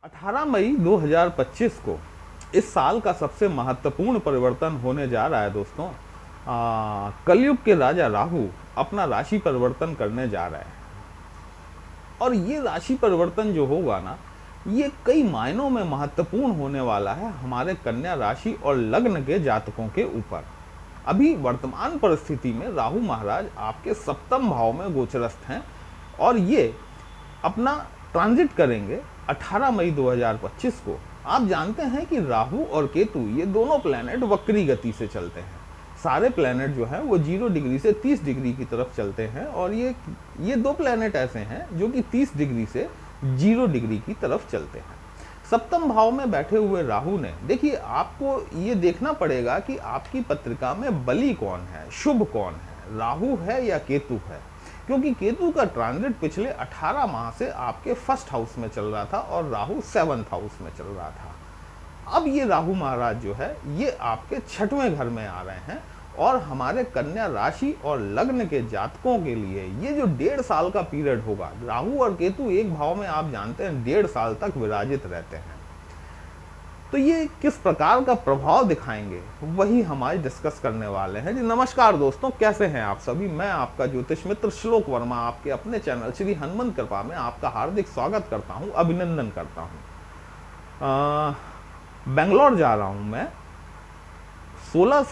18 मई 2025 को इस साल का सबसे महत्वपूर्ण परिवर्तन होने जा रहा है दोस्तों। कलयुग के राजा राहु अपना राशि परिवर्तन करने जा रहे हैं और ये राशि परिवर्तन जो होगा ना, ये कई मायनों में महत्वपूर्ण होने वाला है हमारे कन्या राशि और लग्न के जातकों के ऊपर। अभी वर्तमान परिस्थिति में राहु महाराज आपके सप्तम भाव में गोचरस्थ हैं और ये अपना ट्रांजिट करेंगे 18 मई 2025 को। आप जानते हैं कि राहु और केतु ये दोनों प्लैनेट वक्री गति से चलते हैं। सारे प्लैनेट जो हैं वो 0 डिग्री से 30 डिग्री की तरफ चलते हैं और ये दो प्लैनेट ऐसे हैं जो कि 30 डिग्री से 0 डिग्री की तरफ चलते हैं। सप्तम भाव में बैठे हुए राहु ने, देखिए आपको ये देखना पड़ेगा कि आपकी पत्रिका में बली कौन है, शुभ कौन है, राहु है या केतु है, क्योंकि केतु का ट्रांजिट पिछले 18 माह से आपके फर्स्ट हाउस में चल रहा था और राहु 7th हाउस में चल रहा था। अब ये राहु महाराज जो है ये आपके 6वें घर में आ रहे हैं और हमारे कन्या राशि और लग्न के जातकों के लिए ये जो 1.5 साल का पीरियड होगा, राहु और केतु एक भाव में आप जानते हैं 1.5 साल तक विराजित रहते हैं, तो ये किस प्रकार का प्रभाव दिखाएंगे वही हम आज डिस्कस करने वाले हैं। जी नमस्कार दोस्तों, कैसे हैं आप सभी। मैं आपका ज्योतिष मित्र श्लोक वर्मा आपके अपने चैनल श्री हनुमंत कृपा में आपका हार्दिक स्वागत करता हूं, अभिनंदन करता हूं। बेंगलोर जा रहा हूं मैं 16,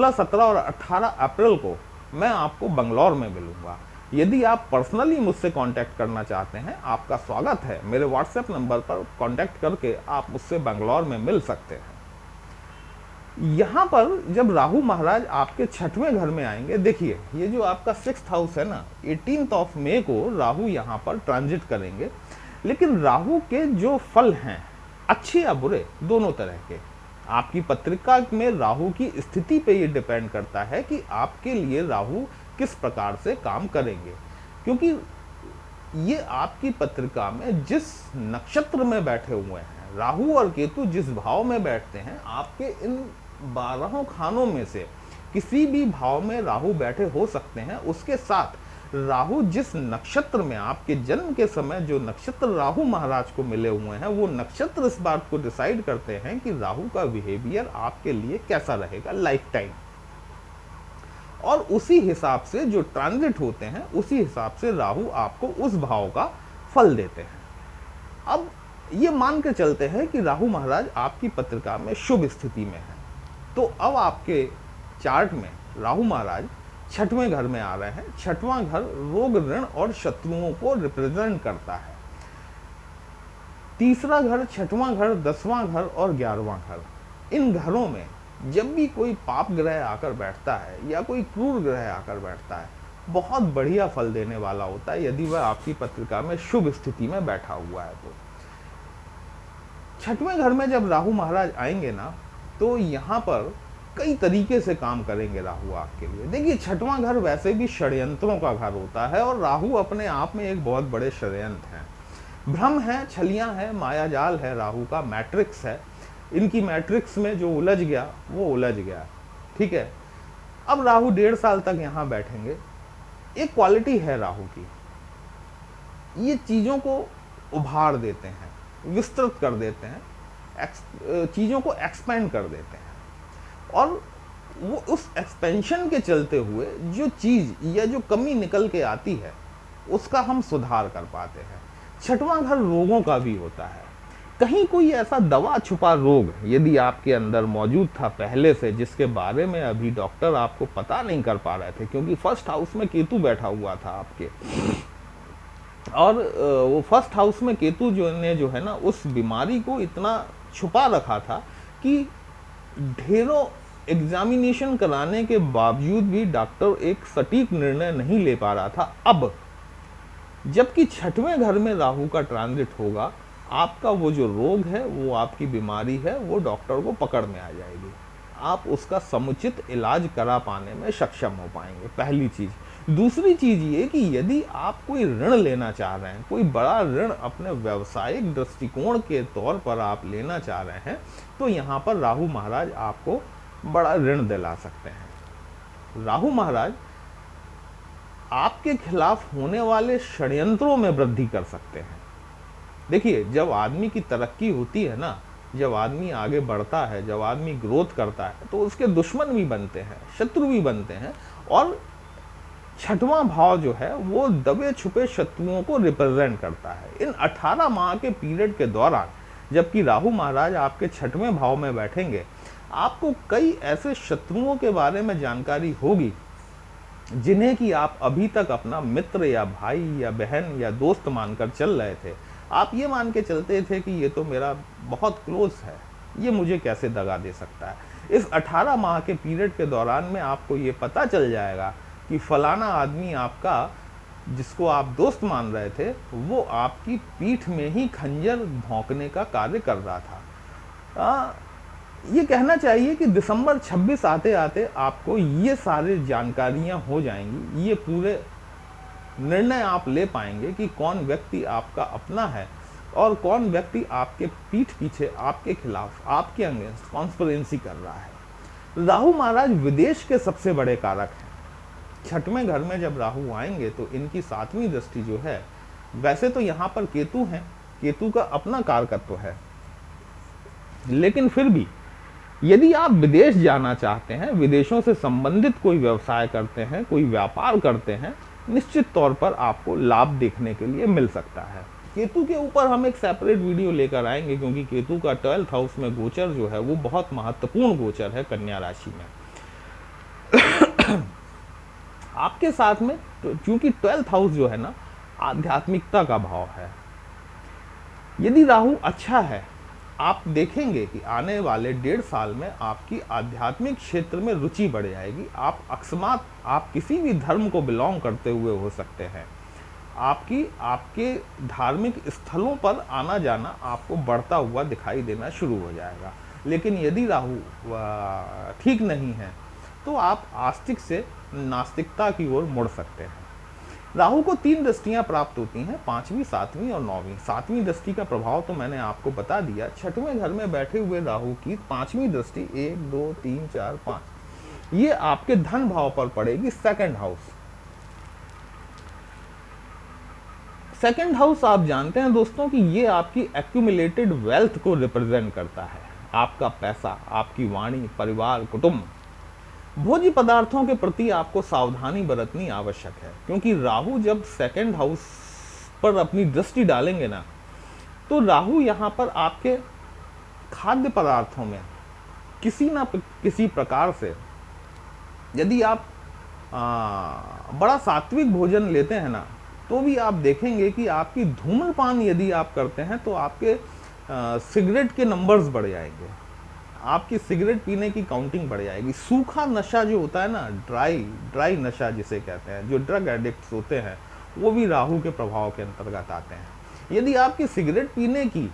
17 और 18 अप्रैल को मैं आपको बेंगलोर में मिलूंगा। यदि आप पर्सनली मुझसे कांटेक्ट करना चाहते हैं, आपका स्वागत है। मेरे व्हाट्सएप नंबर पर कांटेक्ट करके आप मुझसे बेंगलोर में मिल सकते हैं। यहाँ पर जब राहु महाराज आपके 6वें घर में आएंगे, देखिए ये जो आपका 6th हाउस है ना, 18 मई को राहु यहाँ पर ट्रांजिट करेंगे। लेकिन राहु के जो फल हैं, अच्छे या बुरे दोनों तरह के, आपकी पत्रिका में राहु की स्थिति पे ये डिपेंड करता है कि आपके लिए राहु किस प्रकार से काम करेंगे, क्योंकि ये आपकी पत्रिका में जिस नक्षत्र में बैठे हुए हैं, राहु और केतु जिस भाव में बैठते हैं, आपके इन 12 खानों में से किसी भी भाव में राहु बैठे हो सकते हैं। उसके साथ राहु जिस नक्षत्र में आपके जन्म के समय जो नक्षत्र राहु महाराज को मिले हुए हैं, वो नक्षत्र इस बात को डिसाइड करते हैं कि राहु का बिहेवियर आपके लिए कैसा रहेगा लाइफ टाइम, और उसी हिसाब से जो ट्रांजिट होते हैं उसी हिसाब से राहु आपको उस भाव का फल देते हैं। अब ये मान के चलते हैं कि राहु महाराज आपकी पत्रिका में शुभ स्थिति में है, तो अब आपके चार्ट में राहु महाराज 6वें घर में आ रहे हैं। 6वां घर रोग, ऋण और शत्रुओं को रिप्रेजेंट करता है। तीसरा घर, 6वां घर, 10वां घर और 11वां घर, इन घरों में जब भी कोई पाप ग्रह आकर बैठता है या कोई क्रूर ग्रह आकर बैठता है, बहुत बढ़िया फल देने वाला होता है यदि वह आपकी पत्रिका में शुभ स्थिति में बैठा हुआ है। तो 6वें घर में जब राहु महाराज आएंगे ना, तो यहाँ पर कई तरीके से काम करेंगे राहु आपके लिए। देखिए 6वां घर वैसे भी षड्यंत्रों का घर होता है और राहु अपने आप में एक बहुत बड़े षड्यंत्र हैं, भ्रम है, छलियां है, मायाजाल है, राहु का मैट्रिक्स है। इनकी मैट्रिक्स में जो उलझ गया वो उलझ गया, ठीक है। अब राहु 1.5 साल तक यहाँ बैठेंगे। एक क्वालिटी है राहु की, ये चीज़ों को उभार देते हैं, विस्तृत कर देते हैं, चीज़ों को एक्सपेंड कर देते हैं, और वो उस एक्सपेंशन के चलते हुए जो चीज़ या जो कमी निकल के आती है उसका हम सुधार कर पाते हैं। 6वां घर रोगों का भी होता है। कहीं कोई ऐसा दवा छुपा रोग यदि आपके अंदर मौजूद था पहले से, जिसके बारे में अभी डॉक्टर आपको पता नहीं कर पा रहे थे, क्योंकि फर्स्ट हाउस में केतु बैठा हुआ था आपके, और वो फर्स्ट हाउस में केतु जो है ना, उस बीमारी को इतना छुपा रखा था कि ढेरों एग्जामिनेशन कराने के बावजूद भी डॉक्टर एक सटीक निर्णय नहीं ले पा रहा था। अब जबकि 6वें घर में राहु का ट्रांजिट होगा, आपका वो जो रोग है, वो आपकी बीमारी है, वो डॉक्टर को पकड़ में आ जाएगी। आप उसका समुचित इलाज करा पाने में सक्षम हो पाएंगे, पहली चीज़। दूसरी चीज़ ये कि यदि आप कोई ऋण लेना चाह रहे हैं, कोई बड़ा ऋण अपने व्यावसायिक दृष्टिकोण के तौर पर आप लेना चाह रहे हैं, तो यहाँ पर राहु महाराज आपको बड़ा ऋण दिला सकते हैं। राहु महाराज आपके खिलाफ होने वाले षड्यंत्रों में वृद्धि कर सकते हैं। देखिए, जब आदमी की तरक्की होती है ना, जब आदमी आगे बढ़ता है, जब आदमी ग्रोथ करता है, तो उसके दुश्मन भी बनते हैं, शत्रु भी बनते हैं। और छठवां भाव जो है वो दबे छुपे शत्रुओं को रिप्रेजेंट करता है। इन 18 माह के पीरियड के दौरान जबकि राहु महाराज आपके छठवें भाव में बैठेंगे, आपको कई ऐसे शत्रुओं के बारे में जानकारी होगी जिन्हें कि आप अभी तक अपना मित्र या भाई या बहन या दोस्त मानकर चल रहे थे। आप ये मान के चलते थे कि ये तो मेरा बहुत क्लोज है, ये मुझे कैसे दगा दे सकता है। इस 18 माह के पीरियड के दौरान में आपको ये पता चल जाएगा कि फलाना आदमी आपका, जिसको आप दोस्त मान रहे थे, वो आपकी पीठ में ही खंजर भोंकने का कार्य कर रहा था। ये कहना चाहिए कि दिसंबर 26 आते आते आपको ये सारी जानकारियां हो जाएंगी, ये पूरे निर्णय आप ले पाएंगे कि कौन व्यक्ति आपका अपना है और कौन व्यक्ति आपके पीठ पीछे, आपके खिलाफ, आपके अगेंस्ट कॉन्स्पिरेंसी कर रहा है। राहु महाराज विदेश के सबसे बड़े कारक हैं। छठवें घर में जब राहु आएंगे तो इनकी 7वीं दृष्टि जो है, वैसे तो यहाँ पर केतु है, केतु का अपना कारकत्व है, लेकिन फिर भी यदि आप विदेश जाना चाहते हैं, विदेशों से संबंधित कोई व्यवसाय करते हैं, कोई व्यापार करते हैं, निश्चित तौर पर आपको लाभ देखने के लिए मिल सकता है। केतु के ऊपर हम एक सेपरेट वीडियो लेकर आएंगे, क्योंकि केतु का 12th हाउस में गोचर जो है वो बहुत महत्वपूर्ण गोचर है कन्या राशि में। आपके साथ में क्योंकि 12th हाउस जो है ना, आध्यात्मिकता का भाव है। यदि राहु अच्छा है, आप देखेंगे कि आने वाले 1.5 साल में आपकी आध्यात्मिक क्षेत्र में रुचि बढ़ जाएगी। आप अकस्मात, आप किसी भी धर्म को बिलोंग करते हुए हो सकते हैं, आपके धार्मिक स्थलों पर आना जाना आपको बढ़ता हुआ दिखाई देना शुरू हो जाएगा। लेकिन यदि राहु ठीक नहीं है तो आप आस्तिक से नास्तिकता की ओर मुड़ सकते हैं। राहु को 3 दृष्टियां प्राप्त होती हैं, 5वीं, 7वीं और 9वीं। 7वीं दृष्टि का प्रभाव तो मैंने आपको बता दिया। छठवें घर में बैठे हुए राहु की 5वीं दृष्टि 1, 2, 3, 4, 5 ये आपके धन भाव पर पड़ेगी, सेकंड हाउस। सेकंड हाउस आप जानते हैं दोस्तों कि ये आपकी एक्यूमुलेटेड वेल्थ को रिप्रेजेंट करता है। आपका पैसा, आपकी वाणी, परिवार, कुटुंब। भोज्य पदार्थों के प्रति आपको सावधानी बरतनी आवश्यक है, क्योंकि राहु जब सेकंड हाउस पर अपनी दृष्टि डालेंगे ना, तो राहु यहाँ पर आपके खाद्य पदार्थों में किसी ना किसी प्रकार से, यदि आप बड़ा सात्विक भोजन लेते हैं ना, तो भी आप देखेंगे कि आपकी धूम्रपान यदि आप करते हैं तो आपके सिगरेट के नंबर्स बढ़ जाएंगे, आपकी सिगरेट पीने की काउंटिंग बढ़ जाएगी। सूखा नशा जो होता है ना, ड्राई नशा जिसे कहते हैं, जो ड्रग एडिक्ट्स होते हैं, वो भी राहु के प्रभाव के अंतर्गत आते हैं। यदि आपकी सिगरेट पीने की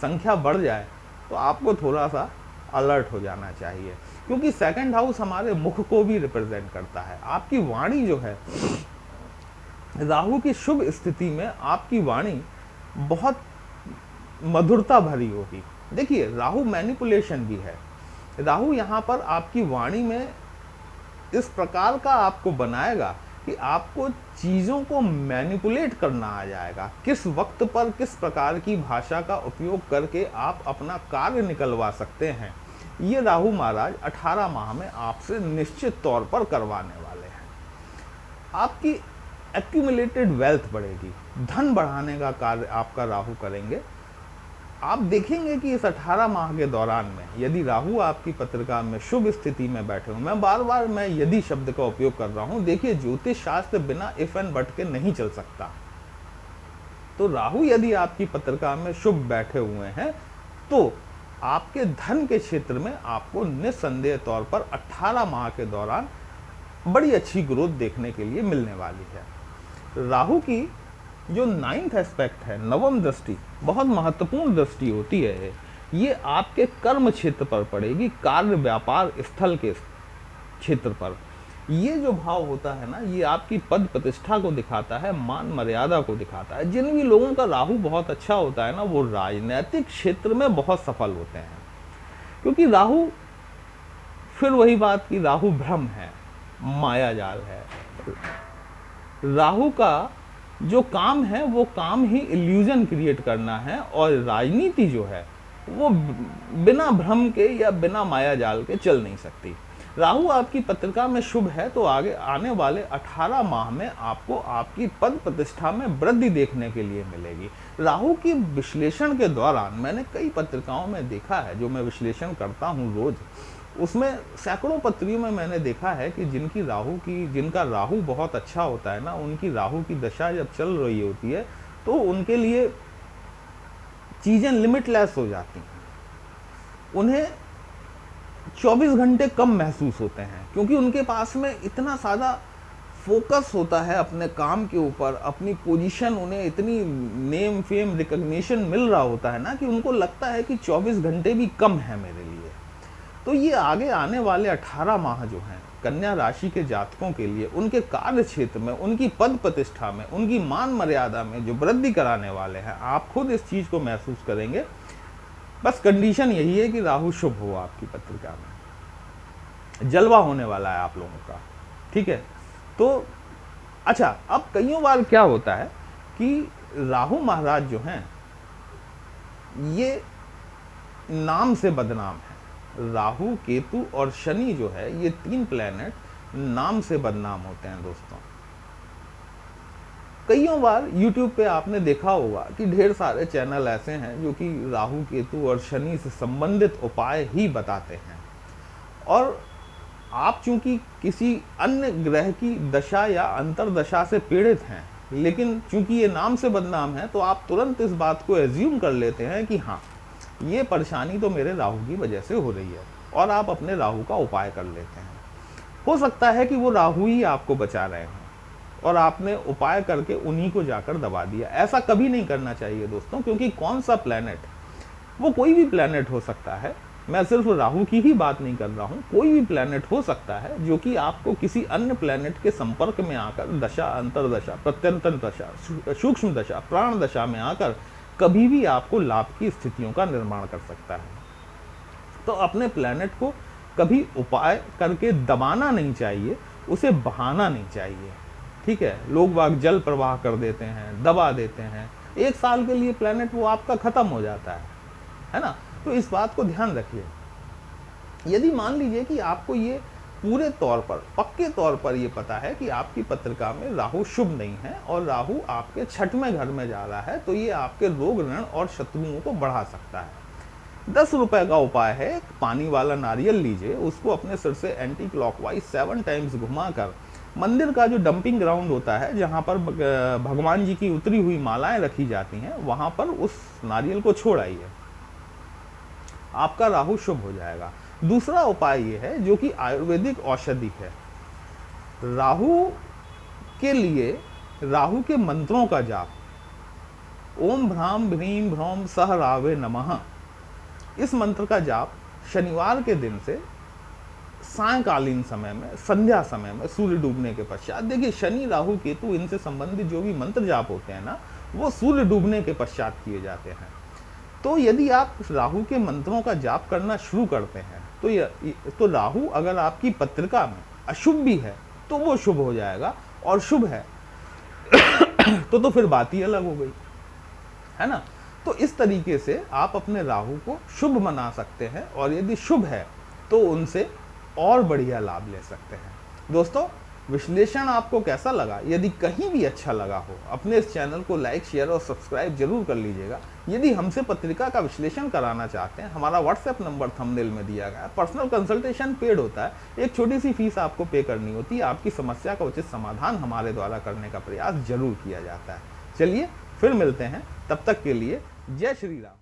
संख्या बढ़ जाए तो आपको थोड़ा सा अलर्ट हो जाना चाहिए, क्योंकि सेकंड हाउस हमारे मुख को भी रिप्रेजेंट करता है। आपकी वाणी जो है, राहु की शुभ स्थिति में आपकी वाणी बहुत मधुरता भरी होगी। देखिए, राहु मैनिपुलेशन भी है। राहु यहाँ पर आपकी वाणी में इस प्रकार का आपको बनाएगा कि आपको चीज़ों को मैनिपुलेट करना आ जाएगा। किस वक्त पर किस प्रकार की भाषा का उपयोग करके आप अपना कार्य निकलवा सकते हैं, ये राहु महाराज 18 माह में आपसे निश्चित तौर पर करवाने वाले हैं। आपकी एक्यूमुलेटेड वेल्थ बढ़ेगी, धन बढ़ाने का कार्य आपका राहु करेंगे। आप देखेंगे कि इस 18 माह के दौरान में यदि राहु आपकी पत्रिका में शुभ स्थिति में बैठे हो, मैं बार बार यदि शब्द का उपयोग कर रहा हूं, देखिए ज्योतिष शास्त्र बिना इफ एंड बट के नहीं चल सकता। तो राहु यदि आपकी पत्रिका में शुभ बैठे हुए हैं तो आपके धन के क्षेत्र में आपको निस्संदेह तौर पर 18 माह के दौरान बड़ी अच्छी ग्रोथ देखने के लिए मिलने वाली है। राहु की जो 9th एस्पेक्ट है, 9वीं दृष्टि, बहुत महत्वपूर्ण दृष्टि होती है। ये आपके कर्म क्षेत्र पर पड़ेगी, कार्य व्यापार स्थल के क्षेत्र पर। ये जो भाव होता है ना, ये आपकी पद प्रतिष्ठा को दिखाता है, मान मर्यादा को दिखाता है। जिन भी लोगों का राहु बहुत अच्छा होता है ना, वो राजनीतिक क्षेत्र में बहुत सफल होते हैं, क्योंकि राहु, फिर वही बात कि राहु भ्रम है, माया जाल है। राहु का जो काम है वो काम ही इल्यूजन क्रिएट करना है, और राजनीति जो है वो बिना भ्रम के या बिना माया जाल के चल नहीं सकती। राहु आपकी पत्रिका में शुभ है तो आगे आने वाले 18 माह में आपको आपकी पद प्रतिष्ठा में वृद्धि देखने के लिए मिलेगी। राहु की विश्लेषण के दौरान मैंने कई पत्रिकाओं में देखा है, जो मैं विश्लेषण करता हूँ रोज, उसमें सैकड़ों पत्रियों में मैंने देखा है कि जिनका राहु बहुत अच्छा होता है ना, उनकी राहु की दशा जब चल रही होती है तो उनके लिए चीजें लिमिटलेस हो जाती हैं। उन्हें 24 घंटे कम महसूस होते हैं, क्योंकि उनके पास में इतना ज़्यादा फोकस होता है अपने काम के ऊपर, अपनी पोजीशन, उन्हें इतनी नेम फेम रिकग्निशन मिल रहा होता है ना, कि उनको लगता है कि 24 घंटे भी कम है मेरे लिए। तो ये आगे आने वाले 18 माह जो हैं कन्या राशि के जातकों के लिए, उनके कार्य क्षेत्र में, उनकी पद प्रतिष्ठा में, उनकी मान मर्यादा में जो वृद्धि कराने वाले हैं, आप खुद इस चीज़ को महसूस करेंगे। बस कंडीशन यही है कि राहु शुभ हो आपकी पत्रिका में, जलवा होने वाला है आप लोगों का, ठीक है। तो अच्छा, अब कईयों बार क्या होता है कि राहु महाराज जो हैं ये नाम से बदनाम है। राहु, केतु और शनि जो है, ये 3 प्लैनेट नाम से बदनाम होते हैं दोस्तों। कईयों बार YouTube पे आपने देखा होगा कि ढेर सारे चैनल ऐसे हैं जो कि राहु, केतु और शनि से संबंधित उपाय ही बताते हैं, और आप चूंकि किसी अन्य ग्रह की दशा या अंतरदशा से पीड़ित हैं, लेकिन चूंकि ये नाम से बदनाम है, तो आप तुरंत इस बात को एज्यूम कर लेते हैं कि हाँ, ये परेशानी तो मेरे राहु की वजह से हो रही है, और आप अपने राहु का उपाय कर लेते हैं। हो सकता है कि वो राहु ही आपको बचा रहे हों और आपने उपाय करके उन्हीं को जाकर दबा दिया। ऐसा कभी नहीं करना चाहिए दोस्तों, क्योंकि कौन सा प्लैनेट, वो कोई भी प्लैनेट हो सकता है, मैं सिर्फ राहु की ही बात नहीं कर रहा हूँ, कोई भी प्लैनेट हो सकता है जो कि आपको किसी अन्य प्लैनेट के संपर्क में आकर दशा, अंतरदशा, प्रत्यंतर दशा, सूक्ष्म दशा, प्राण दशा में आकर कभी भी आपको लाभ की स्थितियों का निर्माण कर सकता है। तो अपने प्लैनेट को कभी उपाय करके दबाना नहीं चाहिए, उसे बहाना नहीं चाहिए, ठीक है। लोग बाग जल प्रवाह कर देते हैं, दबा देते हैं, 1 साल के लिए प्लैनेट वो आपका खत्म हो जाता है ना। तो इस बात को ध्यान रखिए। यदि मान लीजिए कि आपको ये पूरे तौर पर, पक्के तौर पर ये पता है कि आपकी पत्रिका में राहु शुभ नहीं है और राहु आपके 6वें घर में जा रहा है, तो ये आपके रोग, ऋण और शत्रुओं को बढ़ा सकता है। 10 रुपए का उपाय है, एक पानी वाला नारियल लीजिए, उसको अपने सिर से एंटी क्लॉकवाइज 7 टाइम्स घुमाकर मंदिर का जो डंपिंग ग्राउंड होता है, जहाँ पर भगवान जी की उतरी हुई मालाएं रखी जाती हैं, वहां पर उस नारियल को छोड़ आइए, आपका राहु शुभ हो जाएगा। दूसरा उपाय ये है, जो कि आयुर्वेदिक औषधि है, राहु के लिए राहु के मंत्रों का जाप, ओम भ्राम भ्रीम भ्रौम सह रावे नमः, इस मंत्र का जाप शनिवार के दिन से सायकालीन समय में, संध्या समय में, सूर्य डूबने के पश्चात। देखिए, शनि, राहु, केतु, इनसे संबंधित जो भी मंत्र जाप होते हैं ना, वो सूर्य डूबने के पश्चात किए जाते हैं। तो यदि आप राहु के मंत्रों का जाप करना शुरू करते हैं, तो राहु अगर आपकी पत्रिका में अशुभ भी है तो वो शुभ हो जाएगा, और शुभ है तो फिर बात ही अलग हो गई, है ना। तो इस तरीके से आप अपने राहु को शुभ बना सकते हैं, और यदि शुभ है तो उनसे और बढ़िया लाभ ले सकते हैं। दोस्तों, विश्लेषण आपको कैसा लगा? यदि कहीं भी अच्छा लगा हो, अपने इस चैनल को लाइक, शेयर और सब्सक्राइब जरूर कर लीजिएगा। यदि हमसे पत्रिका का विश्लेषण कराना चाहते हैं, हमारा व्हाट्सएप नंबर थंबनेल में दिया गया है। पर्सनल कंसल्टेशन पेड होता है, एक छोटी सी फीस आपको पे करनी होती है। आपकी समस्या का उचित समाधान हमारे द्वारा करने का प्रयास जरूर किया जाता है। चलिए फिर मिलते हैं, तब तक के लिए जय श्री राम।